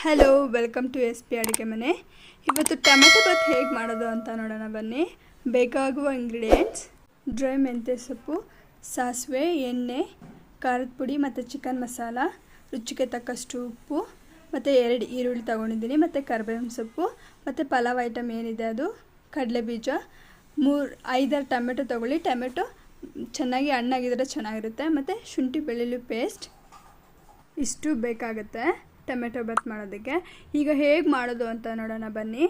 Hello, welcome to S P ಅಡುಗೆ ಮನೆ. ಇವತ್ತು ಟೊಮೆಟೊ ಬಾತ್ ಹೇಗೆ ಮಾಡೋದು ಅಂತ ನೋಡೋಣ ಬನ್ನಿ. ಬೇಕಾಗುವ ಇಂಗ್ರೀಡಿಯೆಂಟ್ಸ್: ಡ್ರೈ ಮೆಂತ್ಯ ಸೊಪ್ಪು, ಸಾಸಿವೆ, ಎಣ್ಣೆ, ಖಾರದ ಪುಡಿ ಮತ್ತು ಚಿಕನ್ ಮಸಾಲ, ರುಚಿಗೆ ತಕ್ಕಷ್ಟು ಉಪ್ಪು ಮತ್ತು 2 ಈರುಳ್ಳಿ ತೊಗೊಂಡಿದ್ದೀನಿ, ಮತ್ತು ಕರಿಬೇವಿನ ಸೊಪ್ಪು ಮತ್ತು ಪಲಾವ್ ಐಟಮ್ ಏನಿದೆ ಅದು, ಕಡಲೆ ಬೀಜ, 5-6 ಟೊಮೆಟೊ ತೊಗೊಳ್ಳಿ. ಟೊಮೆಟೊ ಚೆನ್ನಾಗಿ ಹಣ್ಣಾಗಿದ್ದರೆ ಚೆನ್ನಾಗಿರುತ್ತೆ. ಮತ್ತು ಶುಂಠಿ ಬೆಳ್ಳುಳ್ಳಿ ಪೇಸ್ಟ್, ಇಷ್ಟು ಬೇಕಾಗುತ್ತೆ ಟೊಮೆಟೊ ಬಾತ್ ಮಾಡೋದಕ್ಕೆ. ಈಗ ಹೇಗೆ ಮಾಡೋದು ಅಂತ ನೋಡೋಣ ಬನ್ನಿ.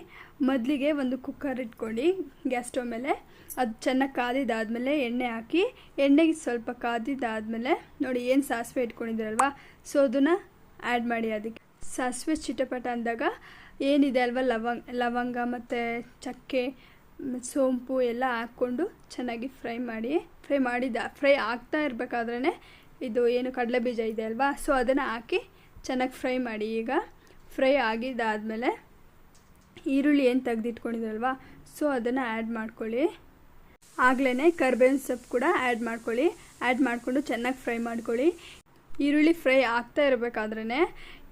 ಮೊದಲಿಗೆ ಒಂದು ಕುಕ್ಕರ್ ಇಟ್ಕೊಂಡು ಗ್ಯಾಸ್ ಸ್ಟವ್ ಮೇಲೆ ಅದು ಚೆನ್ನಾಗಿ ಕಾದಿದ್ದಾದಮೇಲೆ ಎಣ್ಣೆ ಹಾಕಿ, ಎಣ್ಣೆಗೆ ಸ್ವಲ್ಪ ಕಾದಿದ್ದಾದಮೇಲೆ ನೋಡಿ ಏನು ಸಾಸಿವೆ ಇಟ್ಕೊಂಡಿದ್ದೀರಲ್ವ, ಸೊ ಅದನ್ನು ಆ್ಯಡ್ ಮಾಡಿ. ಅದಕ್ಕೆ ಸಾಸಿವೆ ಚಿಟಪಟ ಅಂದಾಗ ಏನಿದೆ ಅಲ್ವ ಲವಂಗ ಮತ್ತು ಚಕ್ಕೆ, ಸೋಂಪು ಎಲ್ಲ ಹಾಕ್ಕೊಂಡು ಚೆನ್ನಾಗಿ ಫ್ರೈ ಆಗ್ತಾ ಇರಬೇಕಾದ್ರೇ ಇದು ಏನು ಕಡಲೆ ಬೀಜ ಇದೆ ಅಲ್ವಾ, ಸೊ ಅದನ್ನು ಹಾಕಿ ಚೆನ್ನಾಗಿ ಫ್ರೈ ಮಾಡಿ. ಈಗ ಫ್ರೈ ಆಗಿದ್ದಾದಮೇಲೆ ಈರುಳ್ಳಿ ಏನು ತೆಗೆದಿಟ್ಕೊಂಡಿದ್ರಲ್ವ, ಸೊ ಅದನ್ನು ಆ್ಯಡ್ ಮಾಡ್ಕೊಳ್ಳಿ. ಆಗಲೇ ಕರಿಬೇವಿನ ಸೊಪ್ಪು ಕೂಡ ಆ್ಯಡ್ ಮಾಡ್ಕೊಳ್ಳಿ. ಆ್ಯಡ್ ಮಾಡಿಕೊಂಡು ಚೆನ್ನಾಗಿ ಫ್ರೈ ಮಾಡ್ಕೊಳ್ಳಿ. ಈರುಳ್ಳಿ ಫ್ರೈ ಆಗ್ತಾ ಇರಬೇಕಾದ್ರೇ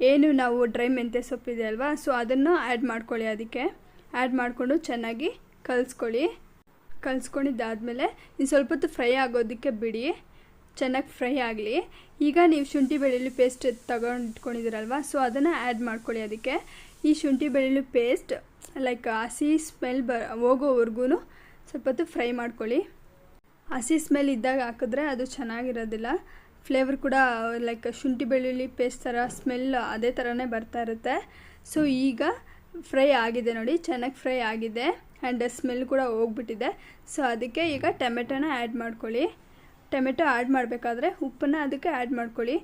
ಏನು ನಾವು ಡ್ರೈ ಮೆಂತ್ಯ ಸೊಪ್ಪಿದೆ ಅಲ್ವಾ, ಸೊ ಅದನ್ನು ಆ್ಯಡ್ ಮಾಡ್ಕೊಳ್ಳಿ. ಅದಕ್ಕೆ ಆ್ಯಡ್ ಮಾಡಿಕೊಂಡು ಚೆನ್ನಾಗಿ ಕಲಿಸ್ಕೊಂಡಿದ್ದಾದಮೇಲೆ ಇನ್ನು ಸ್ವಲ್ಪ ಹೊತ್ತು ಫ್ರೈ ಆಗೋದಕ್ಕೆ ಬಿಡಿ, ಚೆನ್ನಾಗಿ ಫ್ರೈ ಆಗಲಿ. ಈಗ ನೀವು ಶುಂಠಿ ಬೆಳ್ಳುಳ್ಳಿ ಪೇಸ್ಟ್ ಇಟ್ಕೊಂಡಿದ್ದೀರಲ್ವ, ಸೊ ಅದನ್ನು ಆ್ಯಡ್ ಮಾಡ್ಕೊಳ್ಳಿ. ಅದಕ್ಕೆ ಈ ಶುಂಠಿ ಬೆಳ್ಳುಳ್ಳಿ ಪೇಸ್ಟ್ ಹಸಿ ಸ್ಮೆಲ್ ಹೋಗೋವರೆಗೂ ಸ್ವಲ್ಪ ಹೊತ್ತು ಫ್ರೈ ಮಾಡ್ಕೊಳ್ಳಿ. ಹಸಿ ಸ್ಮೆಲ್ ಇದ್ದಾಗ ಹಾಕಿದ್ರೆ ಅದು ಚೆನ್ನಾಗಿರೋದಿಲ್ಲ. ಫ್ಲೇವರ್ ಕೂಡ ಶುಂಠಿ ಬೆಳ್ಳುಳ್ಳಿ ಪೇಸ್ಟ್ ಥರ ಸ್ಮೆಲ್ ಅದೇ ಥರನೇ ಬರ್ತಾ ಇರುತ್ತೆ. ಸೊ ಈಗ ಫ್ರೈ ಆಗಿದೆ ನೋಡಿ, ಚೆನ್ನಾಗಿ ಫ್ರೈ ಆಗಿದೆ ಆ್ಯಂಡ್ ಸ್ಮೆಲ್ ಕೂಡ ಹೋಗ್ಬಿಟ್ಟಿದೆ. ಸೊ ಅದಕ್ಕೆ ಈಗ ಟೊಮೆಟೊನ ಆ್ಯಡ್ ಮಾಡ್ಕೊಳ್ಳಿ. ಟೊಮೆಟೊ ಆ್ಯಡ್ ಮಾಡಬೇಕಾದ್ರೆ ಉಪ್ಪನ್ನು ಅದಕ್ಕೆ ಆ್ಯಡ್ ಮಾಡ್ಕೊಳ್ಳಿ.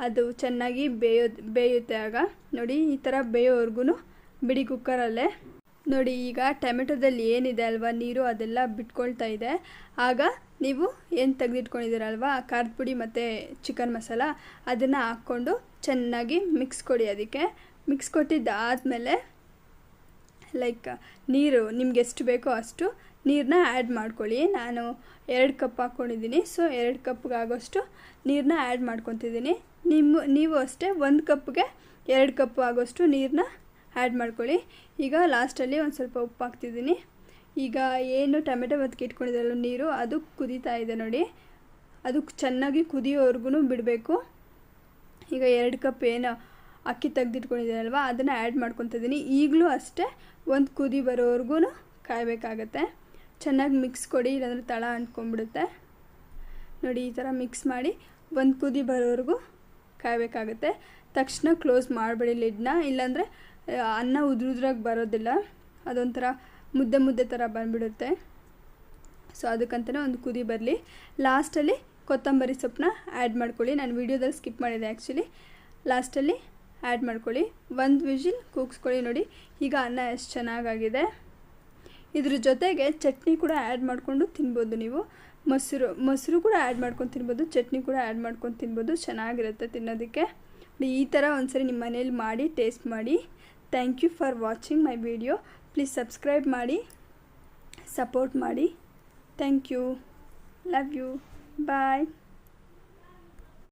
ಅದು ಚೆನ್ನಾಗಿ ಬೇಯುತ್ತೆ. ಆಗ ನೋಡಿ ಈ ಥರ ಬೇಯೋವರೆಗೂ ಬಿಡಿ ಕುಕ್ಕರಲ್ಲೇ. ನೋಡಿ ಈಗ ಟೊಮೆಟೊದಲ್ಲಿ ಏನಿದೆ ಅಲ್ವಾ ನೀರು, ಅದೆಲ್ಲ ಬಿಟ್ಕೊಳ್ತಾ ಇದೆ. ಆಗ ನೀವು ಏನು ತೆಗೆದಿಟ್ಕೊಂಡಿದ್ದೀರಲ್ವ ಖಾರದ ಪುಡಿ ಮತ್ತು ಚಿಕನ್ ಮಸಾಲ, ಅದನ್ನು ಹಾಕ್ಕೊಂಡು ಚೆನ್ನಾಗಿ ಮಿಕ್ಸ್ ಕೊಡಿ. ಅದಕ್ಕೆ ಮಿಕ್ಸ್ ಕೊಟ್ಟಿದ್ದಾದಮೇಲೆ ನೀರು ನಿಮ್ಗೆ ಎಷ್ಟು ಬೇಕೋ ಅಷ್ಟು ನೀರನ್ನ ಆ್ಯಡ್ ಮಾಡ್ಕೊಳ್ಳಿ. ನಾನು 2 ಕಪ್ ಹಾಕ್ಕೊಂಡಿದ್ದೀನಿ, ಸೊ 2 ಕಪ್ಗೆ ಆಗೋಷ್ಟು ನೀರನ್ನ ಆ್ಯಡ್ ಮಾಡ್ಕೊತಿದ್ದೀನಿ. ನೀವು ಅಷ್ಟೇ 1 ಕಪ್ಗೆ 2 ಕಪ್ ಆಗೋಷ್ಟು ನೀರನ್ನ ಆ್ಯಡ್ ಮಾಡ್ಕೊಳ್ಳಿ. ಈಗ ಲಾಸ್ಟಲ್ಲಿ ಒಂದು ಸ್ವಲ್ಪ ಉಪ್ಪು ಹಾಕ್ತಿದ್ದೀನಿ. ಈಗ ಏನು ಟೊಮೆಟೊ ಬದಕ್ಕೆ ಇಟ್ಕೊಂಡಿದ್ದಲ್ಲ ನೀರು, ಅದು ಕುದೀತಾ ಇದೆ ನೋಡಿ, ಅದು ಚೆನ್ನಾಗಿ ಕುದಿಯೋವರೆಗೂ ಬಿಡಬೇಕು. ಈಗ 2 ಕಪ್ ಏನು ಅಕ್ಕಿ ತೆಗೆದಿಟ್ಕೊಂಡಿದ್ದೀನಲ್ವ ಅದನ್ನು ಆ್ಯಡ್ ಮಾಡ್ಕೊತಿದ್ದೀನಿ. ಈಗಲೂ ಅಷ್ಟೇ ಒಂದು ಕುದಿ ಬರೋವರೆಗೂ ಕಾಯಬೇಕಾಗತ್ತೆ. ಚೆನ್ನಾಗಿ ಮಿಕ್ಸ್ ಕೊಡಿ, ಇಲ್ಲಾಂದರೆ ತಳ ಅಂಟ್ಕೊಂಡ್ಬಿಡುತ್ತೆ. ನೋಡಿ ಈ ಥರ ಮಿಕ್ಸ್ ಮಾಡಿ ಒಂದು ಕುದಿ ಬರೋವರೆಗೂ ಕಾಯಬೇಕಾಗತ್ತೆ. ತಕ್ಷಣ ಕ್ಲೋಸ್ ಮಾಡಬೇಡಿ ಲಿಡ್ನ, ಇಲ್ಲಾಂದರೆ ಅನ್ನ ಉದ್ರಾಗಿ ಬರೋದಿಲ್ಲ, ಅದೊಂಥರ ಮುದ್ದೆ ಥರ ಬಂದುಬಿಡುತ್ತೆ. ಸೊ ಅದಕ್ಕಂತಲೇ ಒಂದು ಕುದಿ ಬರಲಿ. ಲಾಸ್ಟಲ್ಲಿ ಕೊತ್ತಂಬರಿ ಸೊಪ್ಪನ್ನ ಆ್ಯಡ್ ಮಾಡ್ಕೊಳ್ಳಿ. ನಾನು ವೀಡಿಯೋದಲ್ಲಿ ಸ್ಕಿಪ್ ಮಾಡಿದೆ ಆ್ಯಕ್ಚುಲಿ. ಲಾಸ್ಟಲ್ಲಿ ಆ್ಯಡ್ ಮಾಡ್ಕೊಳ್ಳಿ. 1 ವಿಜಿಲ್ ಕೂಗಿಸ್ಕೊಳ್ಳಿ. ನೋಡಿ ಈಗ ಅನ್ನ ಎಷ್ಟು ಚೆನ್ನಾಗಾಗಿದೆ. ಇದ್ರ ಜೊತೆಗೆ ಚಟ್ನಿ ಕೂಡ ಆ್ಯಡ್ ಮಾಡಿಕೊಂಡು ತಿನ್ಬೋದು. ನೀವು ಮೊಸರು ಕೂಡ ಆ್ಯಡ್ ಮಾಡ್ಕೊಂಡು ತಿನ್ಬೋದು, ಚಟ್ನಿ ಕೂಡ ಆ್ಯಡ್ ಮಾಡ್ಕೊಂಡು ತಿನ್ಬೋದು. ಚೆನ್ನಾಗಿರುತ್ತೆ ತಿನ್ನೋದಕ್ಕೆ. ಈ ಥರ ಒಂದ್ಸರಿ ನಿಮ್ಮ ಮನೇಲಿ ಮಾಡಿ ಟೇಸ್ಟ್ ಮಾಡಿ. Thank you for watching my video. Please subscribe ಮಾಡಿ, ಸಪೋರ್ಟ್ ಮಾಡಿ. Thank you, love you, bye.